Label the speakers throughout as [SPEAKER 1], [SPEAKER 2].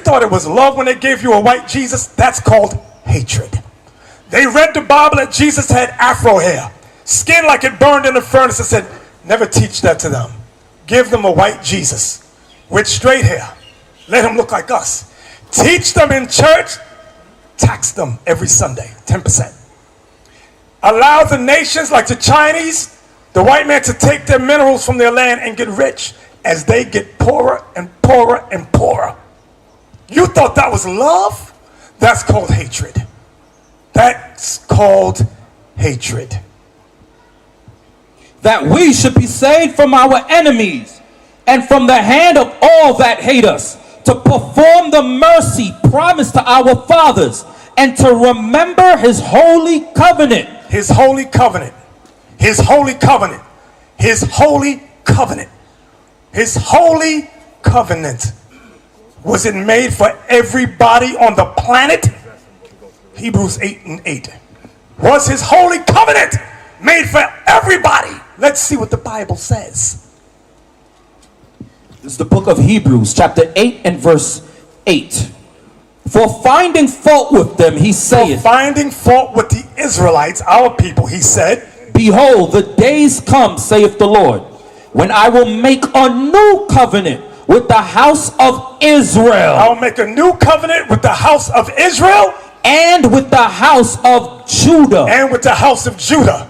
[SPEAKER 1] Thought it was love when they gave you a white Jesus. That's called hatred. They read the Bible that Jesus had afro hair, skin like it burned in the furnace, and said, never teach that to them. Give them a white Jesus with straight hair. Let him look like us. Teach them in church. Tax them every Sunday, 10%. Allow the nations like the Chinese, the white man, to take their minerals from their land and get rich as they get poorer and poorer and poorer. You thought that was love? That's called hatred. That's called hatred.
[SPEAKER 2] That we should be saved from our enemies and from the hand of all that hate us, to perform the mercy promised to our fathers, and to remember his holy covenant.
[SPEAKER 1] His holy covenant. His holy covenant. His holy covenant. His holy covenant. Was it made for everybody on the planet? Hebrews 8:8. Was his holy covenant made for everybody? Let's see what the Bible says.
[SPEAKER 2] This is the book of Hebrews, chapter 8 and verse 8. For finding fault with them, he saith.
[SPEAKER 1] For finding fault with the Israelites, our people, he said.
[SPEAKER 2] Behold, the days come, saith the Lord, when I will make a new covenant with the house of Israel.
[SPEAKER 1] I'll make a new covenant with the house of Israel.
[SPEAKER 2] And with the house of Judah.
[SPEAKER 1] And with the house of Judah.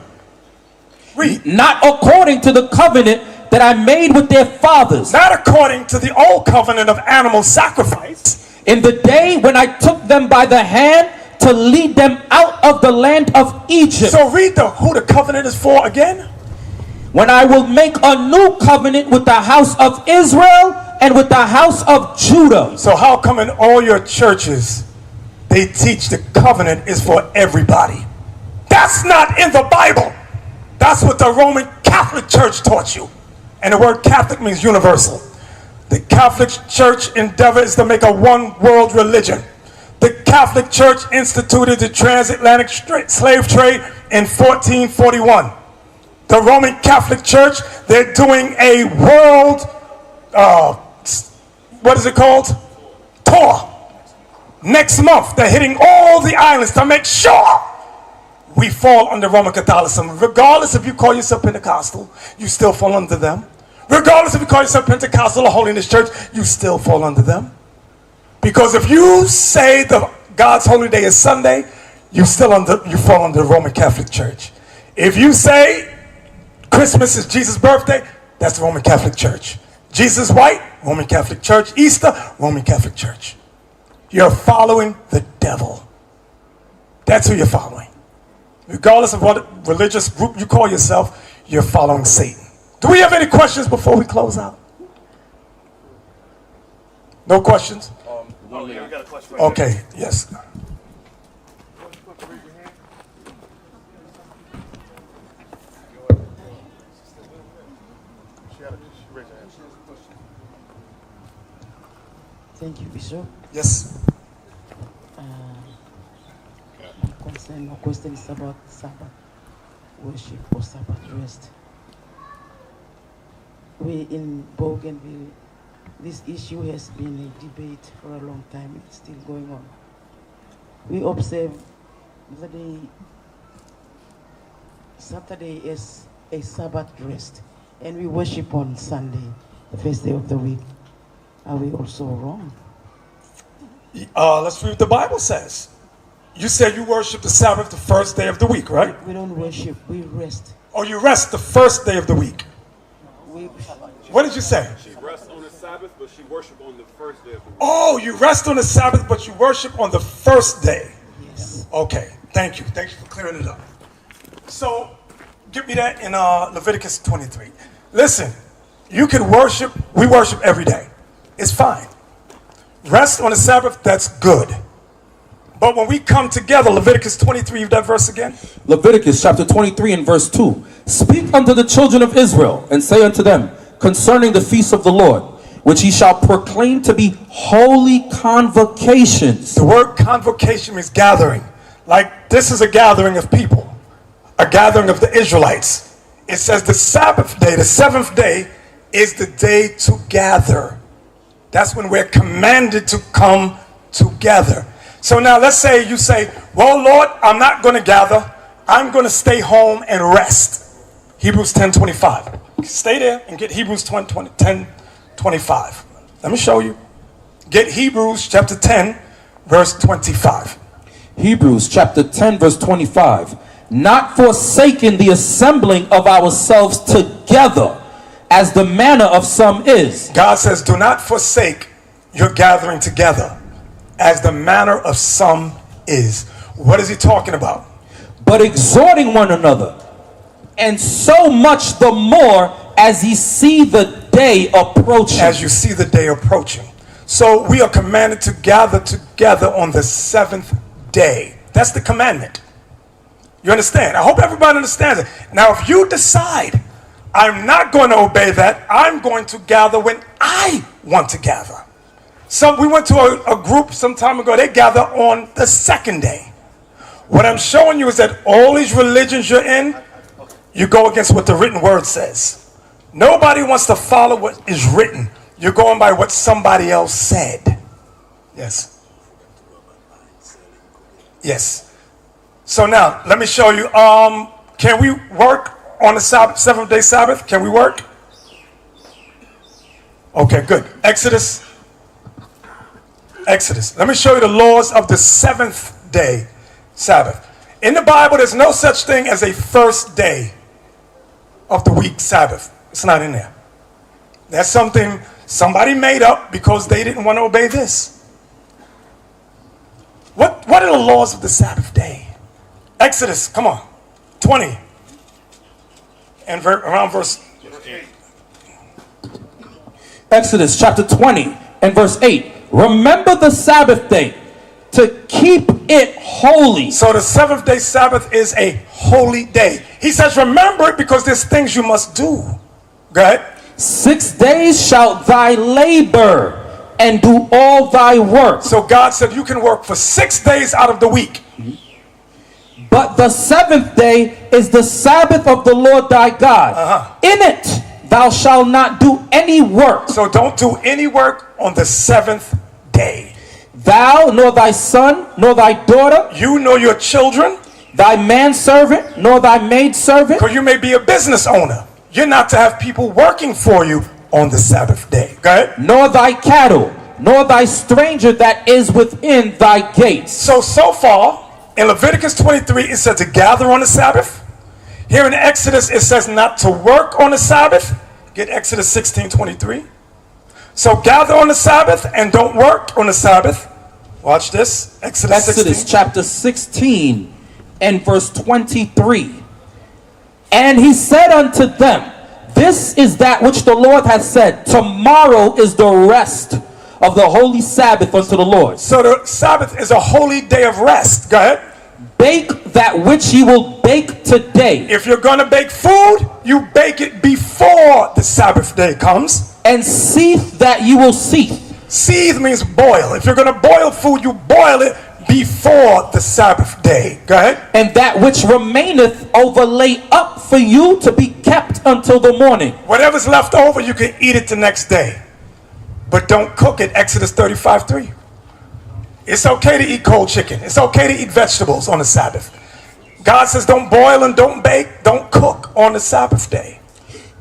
[SPEAKER 1] Read.
[SPEAKER 2] Not according to the covenant that I made with their fathers.
[SPEAKER 1] Not according to the old covenant of animal sacrifice.
[SPEAKER 2] In the day when I took them by the hand to lead them out of the land of Egypt.
[SPEAKER 1] So read who the covenant is for again.
[SPEAKER 2] When I will make a new covenant with the house of Israel and with the house of Judah.
[SPEAKER 1] So how come in all your churches they teach the covenant is for everybody? That's not in the Bible. That's what the Roman Catholic Church taught you. And the word Catholic means universal. The Catholic Church endeavor is to make a one world religion. The Catholic Church instituted the transatlantic slave trade in 1441. The Roman Catholic Church, they're doing a world, what is it called? Tour. Next month, they're hitting all the islands to make sure we fall under Roman Catholicism. Regardless if you call yourself Pentecostal, you still fall under them. Regardless if you call yourself Pentecostal or Holiness Church, you still fall under them. Because if you say God's holy day is Sunday, you fall under the Roman Catholic Church. If you say Christmas is Jesus' birthday, that's the Roman Catholic Church. Jesus white, Roman Catholic Church. Easter, Roman Catholic Church. You're following the devil. That's who you're following. Regardless of what religious group you call yourself, you're following Satan. Do we have any questions before we close out? No questions?
[SPEAKER 3] We got a question.
[SPEAKER 1] Okay, yes.
[SPEAKER 4] Thank you, Bishop.
[SPEAKER 1] Yes.
[SPEAKER 4] My question is about Sabbath worship or Sabbath rest. We in Bougainville, this issue has been a debate for a long time. It's still going on. We observe the Saturday is a Sabbath rest, and we worship on Sunday, the first day of the week. Are we also wrong?
[SPEAKER 1] Let's read what the Bible says. You said you worship the Sabbath the first day of the week, right?
[SPEAKER 4] We don't worship, we rest.
[SPEAKER 1] Oh, you rest the first day of the week. What did you say?
[SPEAKER 3] She rests on the Sabbath, but she worships on the first day of the week.
[SPEAKER 1] Oh, you rest on the Sabbath, but you worship on the first day.
[SPEAKER 4] Yes.
[SPEAKER 1] Okay, thank you. Thank you for clearing it up. So, give me that in Leviticus 23. Listen, you can worship, we worship every day. It's fine. Rest on the Sabbath, that's good. But when we come together, Leviticus 23, read that verse again.
[SPEAKER 2] Leviticus chapter 23 and verse 2. Speak unto the children of Israel, and say unto them, concerning the feast of the Lord, which ye shall proclaim to be holy convocations.
[SPEAKER 1] The word convocation means gathering. Like this is a gathering of people, a gathering of the Israelites. It says the Sabbath day, the seventh day, is the day to gather. That's when we're commanded to come together. So now let's say you say, well, Lord, I'm not going to gather. I'm going to stay home and rest. Hebrews 10:25. Stay there and get Hebrews 10:25. Let me show you. Get Hebrews chapter 10, verse 25.
[SPEAKER 2] Hebrews chapter 10 verse 25. Not forsaking the assembling of ourselves together, as the manner of some is.
[SPEAKER 1] God says, do not forsake your gathering together, as the manner of some is. What is he talking about?
[SPEAKER 2] But exhorting one another, and so much the more as ye see the day approaching.
[SPEAKER 1] As you see the day approaching. So we are commanded to gather together on the seventh day. That's the commandment. You understand? I hope everybody understands it. Now, if you decide, I'm not going to obey that, I'm going to gather when I want to gather. So we went to a group some time ago. They gather on the second day. What I'm showing you is that all these religions you're in, you go against what the written word says. Nobody wants to follow what is written. You're going by what somebody else said. Yes. Yes. So now, let me show you. Can we work on the Sabbath, seventh-day Sabbath? Can we work? Okay, good. Exodus. Let me show you the laws of the seventh-day Sabbath. In the Bible, there's no such thing as a first day of the week Sabbath. It's not in there. That's something somebody made up because they didn't want to obey this. What are the laws of the Sabbath day? Exodus, come on, 20. And around verse 8.
[SPEAKER 2] Exodus chapter 20 and verse 8. Remember the Sabbath day to keep it holy.
[SPEAKER 1] So the seventh day Sabbath is a holy day. He says, remember it because there's things you must do. Go ahead.
[SPEAKER 2] 6 days shalt thy labor and do all thy work.
[SPEAKER 1] So God said you can work for 6 days out of the week.
[SPEAKER 2] But the seventh day is the Sabbath of the Lord thy God. In it thou shalt not do any work.
[SPEAKER 1] So don't do any work on the seventh day.
[SPEAKER 2] Thou, nor thy son, nor thy daughter,
[SPEAKER 1] You nor your children,
[SPEAKER 2] thy manservant, nor thy maidservant,
[SPEAKER 1] because you may be a business owner. You're not to have people working for you on the Sabbath day. Go ahead.
[SPEAKER 2] nor thy cattle, nor thy stranger that is within thy gates.
[SPEAKER 1] So far, in Leviticus 23, it said to gather on the Sabbath. Here in Exodus, it says not to work on the Sabbath. Get Exodus 16:23. So gather on the Sabbath and don't work on the Sabbath. Watch this. Exodus 16.
[SPEAKER 2] Chapter 16 and verse 23. And he said unto them, this is that which the Lord hath said, tomorrow is the rest of the holy Sabbath unto the Lord.
[SPEAKER 1] So the Sabbath is a holy day of rest. Go ahead.
[SPEAKER 2] Bake that which ye will bake today,
[SPEAKER 1] If you're going to bake food, you bake it before the Sabbath day comes.
[SPEAKER 2] and seethe that ye will seethe.
[SPEAKER 1] Seethe means boil. If you're going to boil food, you boil it before the Sabbath day. Go ahead.
[SPEAKER 2] And that which remaineth overlay up for you to be kept until the morning.
[SPEAKER 1] Whatever's left over, you can eat it the next day. But don't cook it. Exodus 35:3. It's okay to eat cold chicken. It's okay to eat vegetables on the Sabbath. God says don't boil and don't bake, don't cook on the Sabbath day.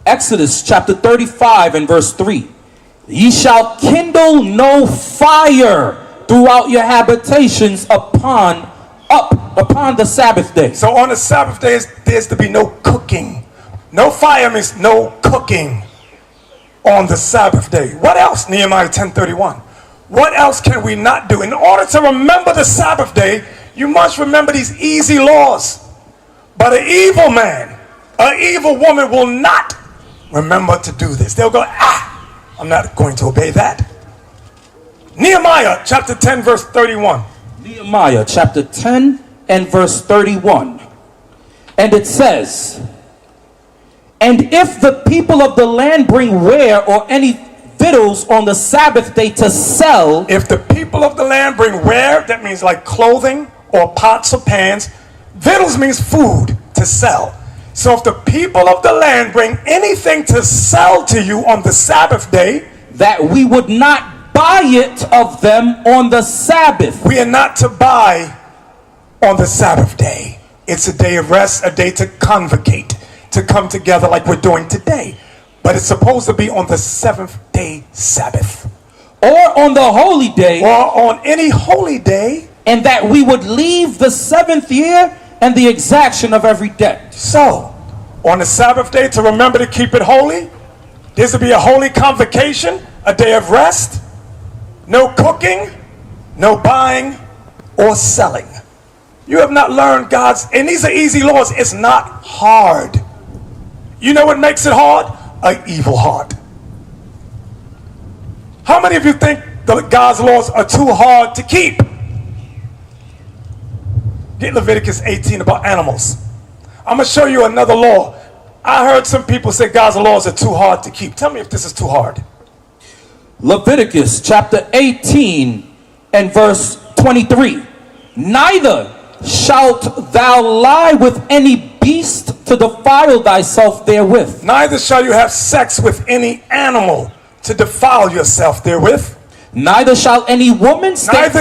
[SPEAKER 2] Exodus chapter 35 and verse 3. Ye shall kindle no fire throughout your habitations upon the Sabbath day.
[SPEAKER 1] So on the Sabbath day, there's to be no cooking. No fire means no cooking on the Sabbath day. What else? Nehemiah 10:31. What else can we not do? In order to remember the Sabbath day, you must remember these easy laws. But an evil man, an evil woman will not remember to do this. They'll go, I'm not going to obey that. Nehemiah chapter 10 verse 31.
[SPEAKER 2] Nehemiah chapter 10 and verse 31. And it says, and if the people of the land bring ware or any victuals on the Sabbath day to sell.
[SPEAKER 1] If the people of the land bring ware, that means like clothing or pots or pans. Victuals means food to sell. So if the people of the land bring anything to sell to you on the Sabbath day,
[SPEAKER 2] that we would not buy it of them on the Sabbath.
[SPEAKER 1] We are not to buy on the Sabbath day. It's a day of rest, a day to convocate, to come together like we're doing today. But it's supposed to be on the seventh day Sabbath.
[SPEAKER 2] Or on the holy day.
[SPEAKER 1] Or on any holy day.
[SPEAKER 2] And that we would leave the seventh year and the exaction of every debt.
[SPEAKER 1] So, on the Sabbath day, to remember to keep it holy, there's to be a holy convocation, a day of rest, no cooking, no buying or selling. You have not learned God's, and these are easy laws. It's not hard. You know what makes it hard? An evil heart. How many of you think that God's laws are too hard to keep? Get Leviticus 18 about animals. I'm going to show you another law. I heard some people say God's laws are too hard to keep. Tell me if this is too hard.
[SPEAKER 2] Leviticus chapter 18 and verse 23. Neither shalt thou lie with any beast to defile thyself therewith.
[SPEAKER 1] Neither shall you have sex with any animal to defile yourself therewith.
[SPEAKER 2] Neither shall any woman stand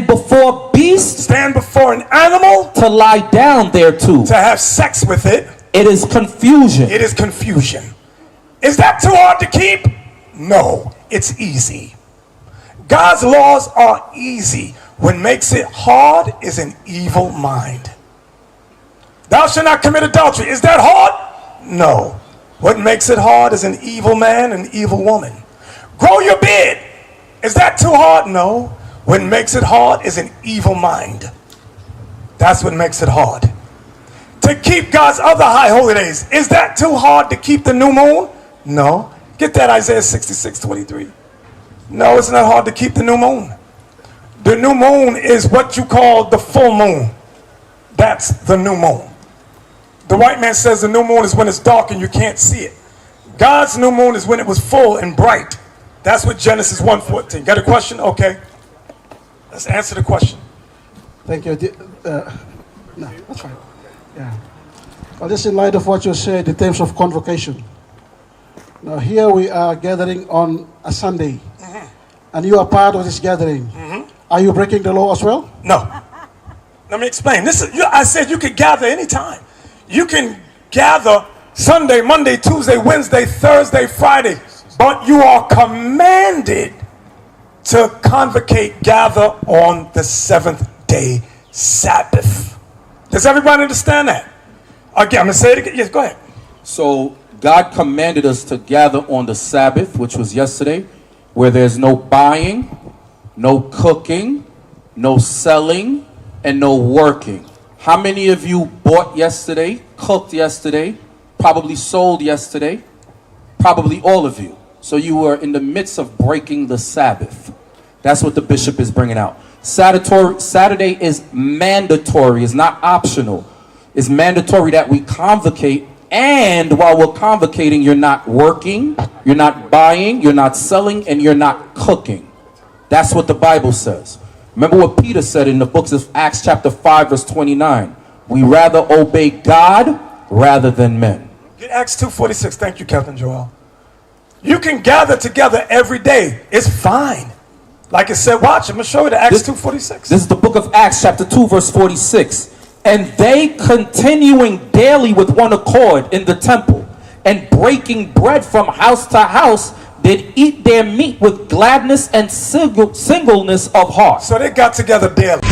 [SPEAKER 2] before beast,
[SPEAKER 1] stand before an animal,
[SPEAKER 2] to lie down thereto,
[SPEAKER 1] to have sex with it.
[SPEAKER 2] It is confusion.
[SPEAKER 1] It is confusion. Is that too hard to keep? No, it's easy. God's laws are easy. What makes it hard is an evil mind. Thou shalt not commit adultery. Is that hard? No. What makes it hard is an evil man and evil woman. Grow your beard. Is that too hard? No. What makes it hard is an evil mind. That's what makes it hard. To keep God's other high holy days. Is that too hard to keep the new moon? No. Get that Isaiah 66:23. No, it's not hard to keep the new moon. The new moon is what you call the full moon. That's the new moon. The white man says the new moon is when it's dark and you can't see it. God's new moon is when it was full and bright. That's what Genesis 1:14. Got a question? Okay. Let's answer the question.
[SPEAKER 5] Thank you. No, that's fine. Yeah. Well, just in light of what you said in terms of convocation. Now, here we are gathering on a Sunday. Mm-hmm. And you are part of this gathering. Mm-hmm. Are you breaking the law as well?
[SPEAKER 1] No. Let me explain. I said you could gather anytime. You can gather Sunday, Monday, Tuesday, Wednesday, Thursday, Friday. But you are commanded to convocate, gather on the seventh day Sabbath. Does everybody understand that? Again, I'm going to say it again. Yes, go ahead.
[SPEAKER 2] So God commanded us to gather on the Sabbath, which was yesterday, where there's no buying, no cooking, no selling, and no working. How many of you bought yesterday, cooked yesterday, probably sold yesterday? Probably all of you. So you were in the midst of breaking the Sabbath. That's what the bishop is bringing out. Saturday is mandatory. It's not optional. It's mandatory that we convocate. And while we're convocating, you're not working, you're not buying, you're not selling, and you're not cooking. That's what the Bible says. Remember what Peter said in the books of Acts chapter 5 verse 29. We rather obey God rather than men.
[SPEAKER 1] Get Acts 2:46. Thank you, Captain Joel. You can gather together every day. It's fine. Like it said, watch, I'm going to show you the Acts 2:46.
[SPEAKER 2] This is the book of Acts chapter 2 verse 46. And they continuing daily with one accord in the temple and breaking bread from house to house did eat their meat with gladness and singleness of heart.
[SPEAKER 1] So they got together daily.